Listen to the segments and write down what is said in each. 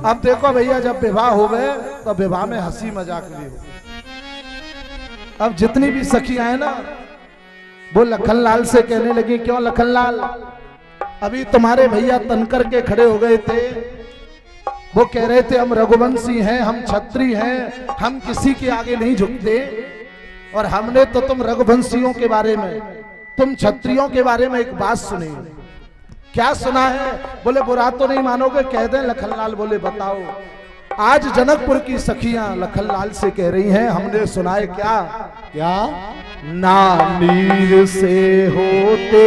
अब देखो भैया, जब विवाह हो गए तो विवाह में हंसी मजाक भी हो। अब जितनी भी सखियां हैं ना, वो लखनलाल से कहने लगी, क्यों लखनलाल, अभी तुम्हारे भैया तनकर के खड़े हो गए थे, वो कह रहे थे हम रघुवंशी हैं, हम क्षत्रिय हैं, हम किसी के आगे नहीं झुकते। और हमने तो तुम रघुवंशियों के बारे में, तुम क्षत्रियों के बारे में एक बात सुनी। क्या सुना है? बोले बुरा तो नहीं मानोगे, कह दें लखनलाल। बोले बताओ। आज जनकपुर की सखियां लखनलाल से कह रही हैं, हमने सुना है। क्या क्या? ना मीर से होते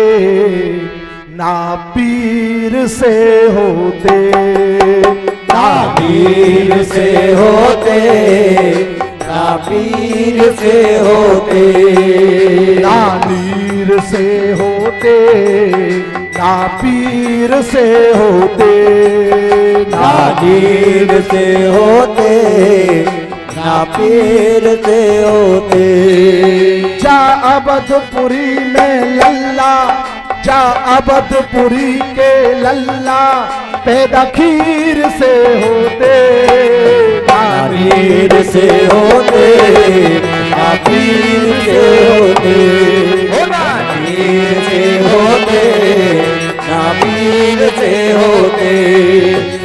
ना पीर से होते, ना मीर से होते ना पीर से होते, ना मीर से होते ना पीर से होते, ना मीर से होते ना पीर से होते। जा अवधपुरी में लल्ला, जा अवधपुरी के लल्ला, पैदा खीर से होते, ना मीर से होते ना पीर से होते, ना मीर से होते ना पीर से होते।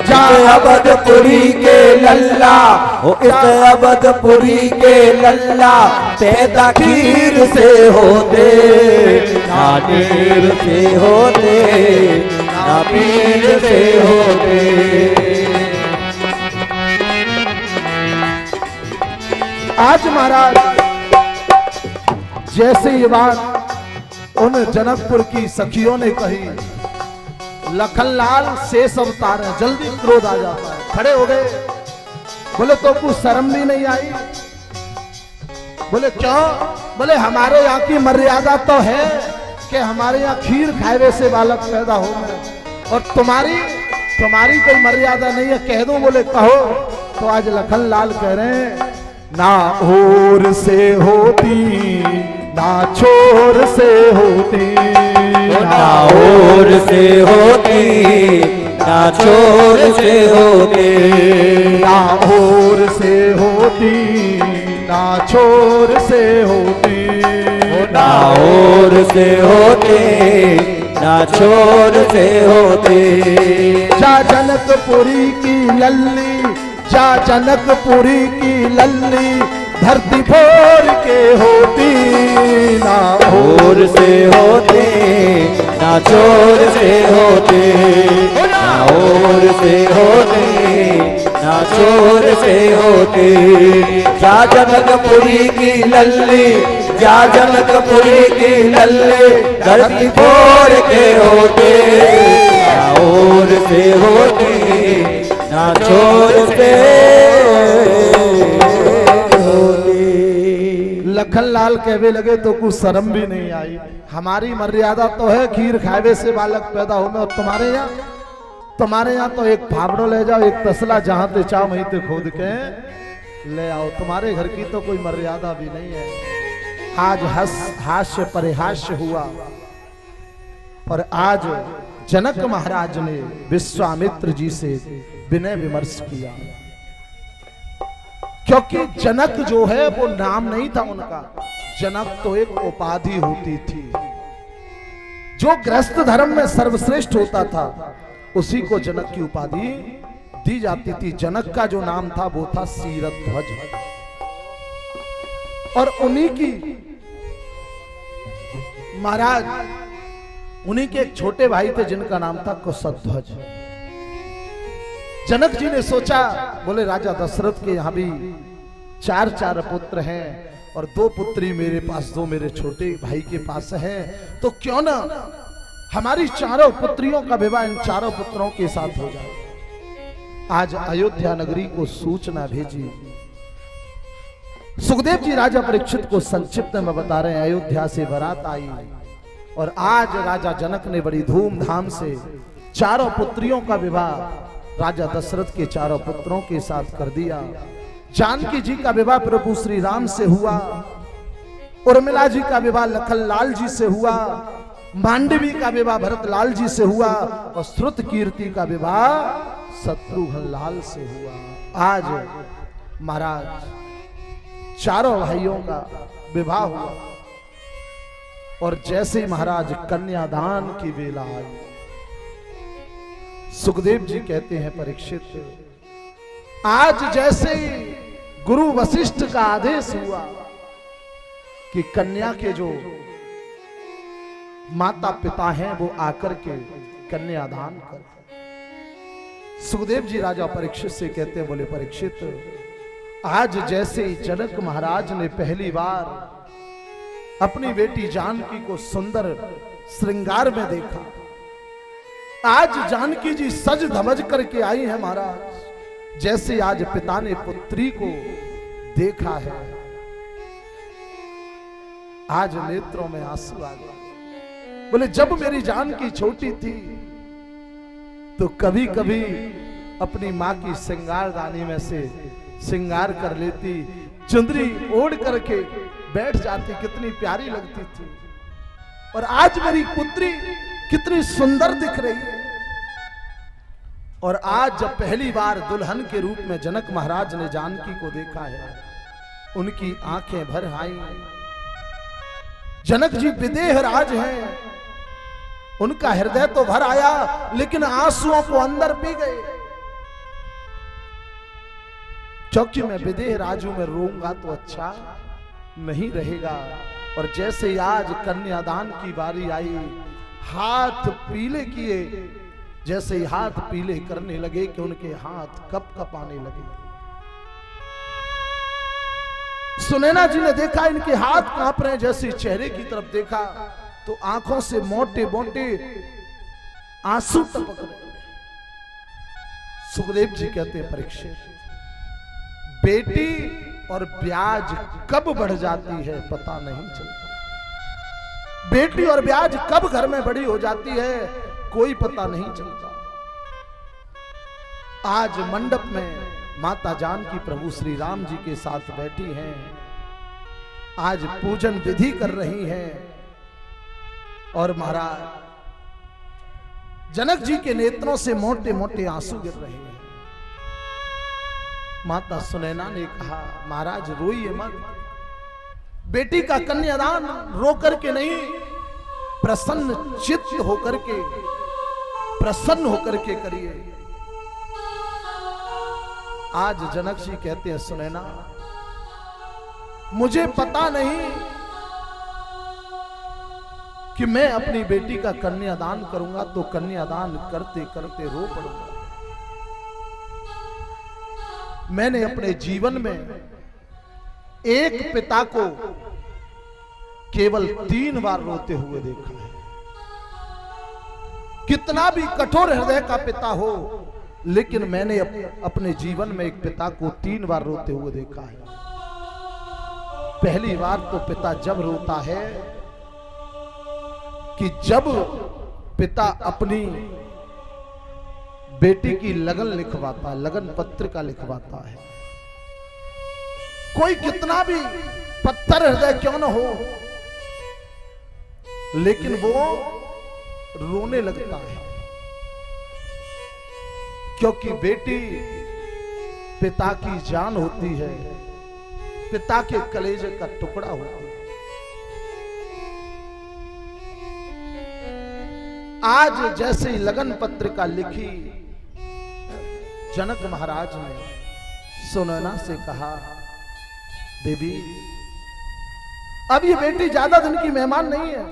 जा अवधपुरी के लल्ला, हो इस अवधपुरी के लल्ला, पैदा खीर से होते, ना मीर से होते ना पीर से होते। आज महाराज जैसे ये बात उन जनकपुर की सखियों ने कही, लखनलाल शेष अवतार है, जल्दी क्रोध आ जाता है, खड़े हो गए। बोले तो कुछ शर्म भी नहीं आई? बोले क्यों? बोले हमारे यहाँ की मर्यादा तो है कि हमारे यहाँ खीर खाए से बालक पैदा हो गए, और तुम्हारी कोई मर्यादा नहीं है, कह दो। बोले कहो। तो आज लखनलाल कह रहे हैं, ना ओर से होती ना छोर से होती, ना ओर से होती ना छोर से होते, ना ओर से होती ना छोर से होती, ना ओर से होते ना छोर से होते। जा जनकपुरी की लल्ली, जा जनकपुरी की लल्ली, धरती फोर के होती, ना ओर से होते ना छोर से होते, ना ओर से होते ना छोर से होते। जा जनकपुरी की लल्ली, जा जनकपुरी की लल्ली, धरती फोर के होते, ना ओर से होते ना छोर से होते। लखनलाल कहवे लगे तो कुछ शर्म भी नहीं आई, हमारी मर्यादा तो है खीर खावे से बालक पैदा हो में, और तुम्हारे यहाँ तो एक फावड़ो ले जाओ, एक तसला, जहां ते चाहो वहीं ते खोद के ले आओ। तुम्हारे घर की तो कोई मर्यादा भी नहीं है। आज हास्य परिहास्य हुआ, और आज जनक महाराज ने विश्वामित्र जी से विनय विमर्श किया, क्योंकि जनक जो है वो नाम नहीं था उनका, जनक तो एक उपाधि होती थी। जो गृहस्थ धर्म में सर्वश्रेष्ठ होता था उसी को जनक की उपाधि दी जाती थी। जनक का जो नाम था वो था शीरध्वज, और उन्हीं की महाराज, उन्हीं के एक छोटे भाई थे जिनका नाम था कुशध्वज। जनक जी ने सोचा, बोले राजा दशरथ के यहाँ भी चार पुत्र हैं, और 2 पुत्री मेरे पास, 2 मेरे छोटे भाई के पास है, तो क्यों ना हमारी 4 पुत्रियों का विवाह इन 4 पुत्रों के साथ हो जाए। आज अयोध्या नगरी को सूचना भेजी। सुखदेव जी राजा परीक्षित को संक्षिप्त में बता रहे हैं, अयोध्या से बारात आई, और आज राजा जनक ने बड़ी धूमधाम से 4 पुत्रियों का विवाह राजा दशरथ के 4 पुत्रों के साथ कर दिया। जानकी जी का विवाह प्रभु श्री राम से हुआ, उर्मिला जी का विवाह लखनलाल जी से हुआ, मांडवी का विवाह भरतलाल जी से हुआ, और श्रुत कीर्ति का विवाह शत्रुघ्न लाल से हुआ। आज महाराज चारों भाइयों का विवाह हुआ और जैसे ही महाराज कन्यादान की वेला आई, सुखदेव जी कहते हैं परीक्षित, आज जैसे ही गुरु वशिष्ठ का आदेश हुआ कि कन्या के जो माता पिता हैं वो आकर के कन्यादान कर, सुखदेव जी राजा परीक्षित से कहते हैं, बोले परीक्षित, आज जैसे ही जनक महाराज ने पहली बार अपनी बेटी जानकी को सुंदर श्रृंगार में देखा, आज जानकी जी सज धमज करके आई है महाराज, जैसे आज पिता ने पुत्री को देखा है, आज नेत्रों में आंसू आ गए। बोले जब मेरी जानकी छोटी थी तो कभी कभी अपनी माँ की श्रृंगारदानी में से श्रृंगार कर लेती, चुंदरी ओढ़ करके बैठ जाती, कितनी प्यारी लगती थी, और आज मेरी पुत्री कितनी सुंदर दिख रही है। और आज जब पहली बार दुल्हन के रूप में जनक महाराज ने जानकी को देखा है, उनकी आंखें भर आई। जनक जी विदेह राज हैं, उनका हृदय तो भर आया लेकिन आंसुओं को अंदर पी गए, क्योंकि मैं विदेह राजू में रोऊंगा तो अच्छा नहीं रहेगा। और जैसे आज कन्यादान की बारी आई, हाथ पीले किए, जैसे ही हाथ पीले करने लगे कि उनके हाथ कप कप आने लगे। सुनैना जी ने देखा इनके हाथ कांप रहे, जैसे चेहरे की तरफ देखा तो आंखों से मोटे मोटे आंसू टपक रहे। सुखदेव जी कहते हैं परीक्षित, बेटी और ब्याज कब बढ़ जाती है पता नहीं चलता, बेटी और ब्याज कब घर में बड़ी हो जाती है कोई पता नहीं चलता। आज मंडप में माता जानकी प्रभु श्री राम जी के साथ बैठी हैं, आज पूजन विधि कर रही हैं, और महाराज जनक जी के नेत्रों से मोटे मोटे आंसू गिर रहे हैं। माता सुनैना ने कहा, महाराज रोइए मत, बेटी का कन्यादान रो करके नहीं, प्रसन्न चित्त होकर के, प्रसन्न होकर के करिए। आज जनक जी कहते हैं, सुनैना मुझे पता नहीं कि मैं अपनी बेटी का कन्यादान करूंगा तो कन्यादान करते करते रो पड़ूंगा। मैंने अपने जीवन में एक पिता को केवल 3 बार रोते हुए देखा है। कितना भी कठोर हृदय का पिता हो, लेकिन मैंने अपने जीवन में एक पिता को 3 बार रोते हुए देखा है। पहली बार तो पिता जब रोता है कि जब पिता अपनी बेटी की लगन लिखवाता, लगन पत्रिका लिखवाता है। कोई कितना भी पत्थर हृदय क्यों न हो, लेकिन वो रोने लगता है, क्योंकि बेटी पिता की जान होती है, पिता के कलेजे का टुकड़ा होता है। आज जैसे ही लगन पत्रिका लिखी, जनक महाराज ने सुनैना से कहा, देवी अब ये बेटी ज्यादा दिन की मेहमान नहीं है,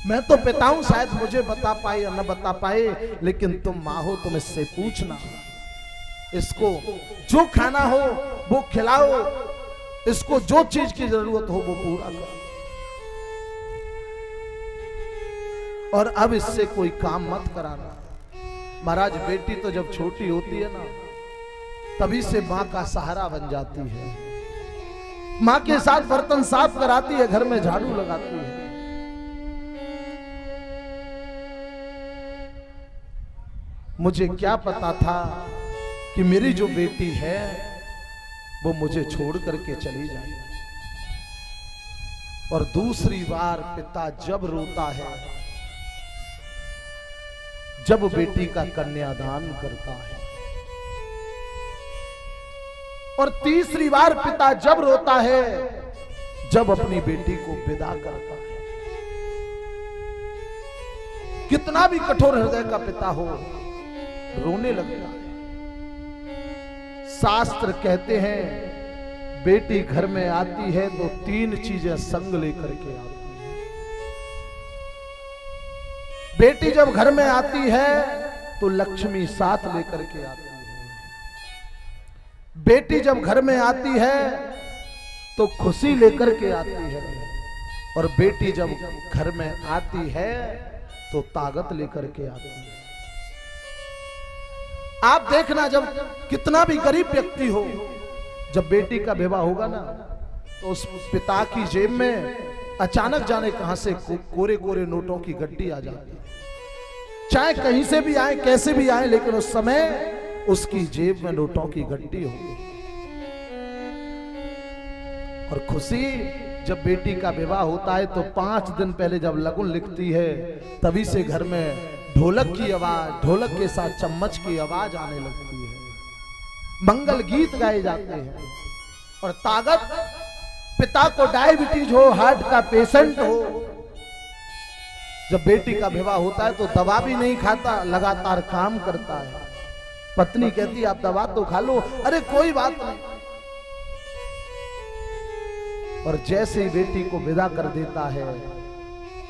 मैं तो पिता हूं, शायद मुझे बता पाए या न बता पाए, लेकिन तुम मां हो, तुम इससे पूछना, इसको जो खाना हो वो खिलाओ, इसको जो चीज की जरूरत हो वो पूरा करो, और अब इससे कोई काम मत कराना। महाराज बेटी तो जब छोटी होती है ना, तभी से मां का सहारा बन जाती है, मां के साथ बर्तन साफ कराती है, घर में झाड़ू लगाती है। मुझे क्या पता था कि मेरी जो बेटी है वो मुझे छोड़ करके चली जाएगी। और दूसरी बार पिता जब रोता है, जब बेटी का कन्यादान करता है। और तीसरी बार पिता जब रोता है जब अपनी बेटी को विदा करता है। कितना भी कठोर हृदय का पिता हो, रोने लगता है। शास्त्र कहते हैं बेटी घर में आती है तो 3 चीजें संग लेकर के आती है। बेटी जब घर में आती है तो लक्ष्मी साथ लेकर के आती है। बेटी जब घर में आती है तो खुशी लेकर के आती है। और बेटी जब घर में आती है तो ताकत लेकर के आती है। आप देखना, जब कितना भी गरीब व्यक्ति हो, जब बेटी का विवाह होगा ना तो उस पिता की जेब में अचानक जाने कहां से कोरे कोरे नोटों की गड्डी आ जाती है। चाहे कहीं से भी आए, कैसे भी आए, लेकिन उस समय उसकी जेब में नोटों की गड्डी होगी। और खुशी जब बेटी का विवाह होता है तो 5 दिन पहले जब लगन लिखती है तभी से घर में ढोलक की आवाज, ढोलक के साथ चम्मच की आवाज आने लगती है। मंगल गीत गाए जाते हैं। और ताकत, पिता को डायबिटीज हो, हार्ट का पेशेंट हो, जब बेटी का विवाह होता है तो दवा भी नहीं खाता, लगातार काम करता है। पत्नी कहती है आप दवा तो खा लो, अरे कोई बात नहीं। और जैसे ही बेटी को विदा कर देता है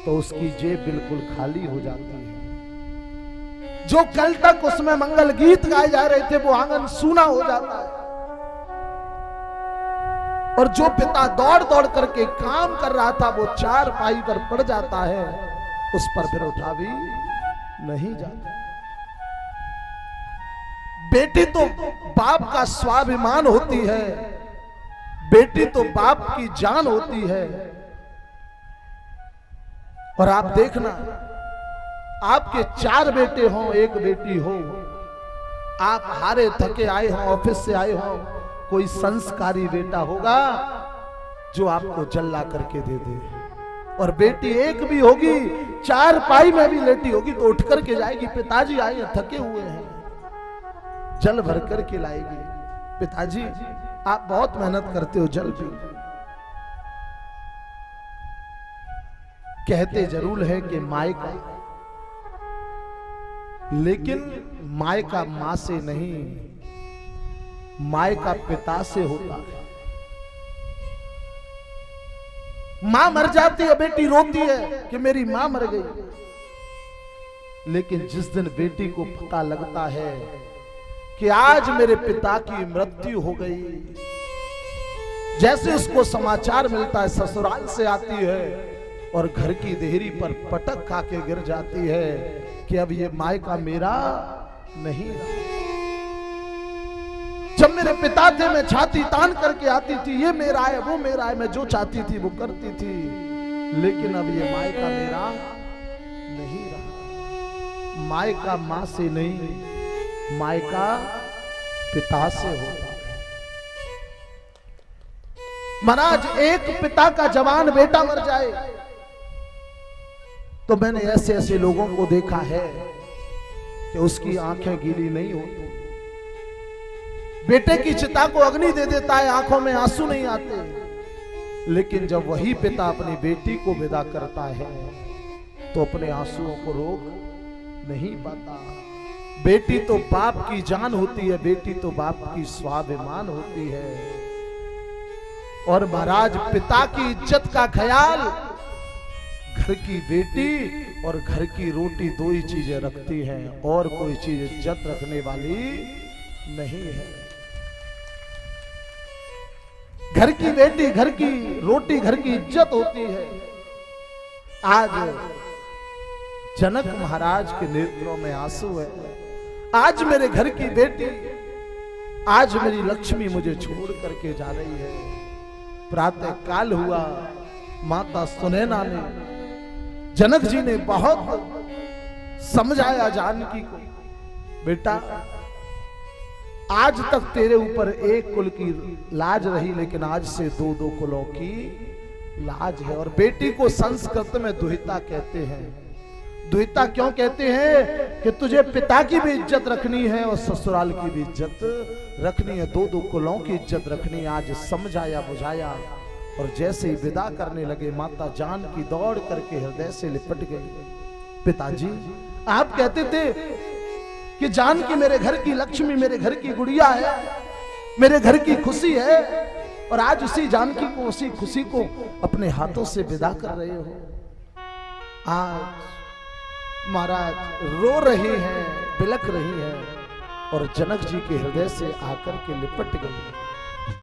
तो उसकी जेब बिल्कुल खाली हो जाती है। जो कल तक उसमें मंगल गीत गाए जा रहे थे वो आंगन सूना हो जाता है। और जो पिता दौड़ दौड़ करके काम कर रहा था वो 4 पाई पर पड़ जाता है, उस पर फिर उठा भी नहीं जाता। बेटी तो बाप का स्वाभिमान होती है, बेटी तो बाप की जान होती है। और आप देखना, आपके 4 बेटे हों, 1 बेटी हो, आप हारे थके आए हो, ऑफिस से आए हो, कोई संस्कारी बेटा होगा जो आपको जल्ला करके दे दे। और बेटी 1 भी होगी, 4 पाई में भी लेटी होगी तो उठ करके जाएगी, पिताजी आए थके हुए हैं, जल भर करके लाएगी। पिताजी आप बहुत मेहनत करते हो, जल पी। कहते जरूर है कि मायका, लेकिन मायका मां से नहीं, मायका पिता से होता है। मां मर जाती है, बेटी रोती है कि मेरी मां मर गई। लेकिन जिस दिन बेटी को पता लगता है कि आज मेरे पिता की मृत्यु हो गई, जैसे उसको समाचार मिलता है, ससुराल से आती है और घर की देहरी पर पटक खा के गिर जाती है कि अब ये मायका मेरा नहीं रहा। जब मेरे पिता थे मैं छाती तान करके आती थी, ये मेरा है वो मेरा है, मैं जो चाहती थी वो करती थी, लेकिन अब ये मायका मेरा नहीं रहा। मायका मां से नहीं, मायका पिता से होता है। महाराज, एक पिता का जवान बेटा मर जाए तो मैंने ऐसे ऐसे लोगों को देखा है कि उसकी आंखें गीली नहीं होती। बेटे की चिता को अग्नि दे देता है, आंखों में आंसू नहीं आते, लेकिन जब वही पिता अपनी बेटी को विदा करता है तो अपने आंसुओं को रोक नहीं पाता। बेटी तो बाप की जान होती है, बेटी तो बाप की स्वाभिमान होती है। और महाराज, पिता की इज्जत का ख्याल घर की बेटी और घर की रोटी 2 ही चीजें रखती हैं, और कोई चीज इज्जत रखने वाली नहीं है। घर की बेटी, घर की रोटी, घर की इज्जत होती है। आज जनक महाराज के नेत्रों में आंसू है। आज मेरे घर की बेटी, आज मेरी लक्ष्मी मुझे छोड़ करके जा रही है। प्रातः काल हुआ, माता सुनैना ने, जनक जी ने बहुत समझाया जानकी को, बेटा आज तक तेरे ऊपर 1 कुल की लाज रही, लेकिन आज से 2-2 कुलों की लाज है। और बेटी को संस्कृत में दुहिता कहते हैं। द्विता क्यों कहते हैं कि तुझे पिता की भी इज्जत रखनी है और ससुराल की भी इज्जत रखनी है, दो दो कुलों की इज्जत रखनी है। आज समझाया बुझाया और जैसे ही विदा करने लगे माता जानकी दौड़ करके हृदय से लिपट गई। पिताजी आप कहते थे कि जानकी मेरे घर की लक्ष्मी, मेरे घर की गुड़िया है, मेरे घर की खुशी है, और आज उसी जानकी को, उसी खुशी को अपने हाथों से विदा कर रहे हो। आज महाराज रो रही हैं, बिलख रही हैं और जनक जी के हृदय से आकर के लिपट गई।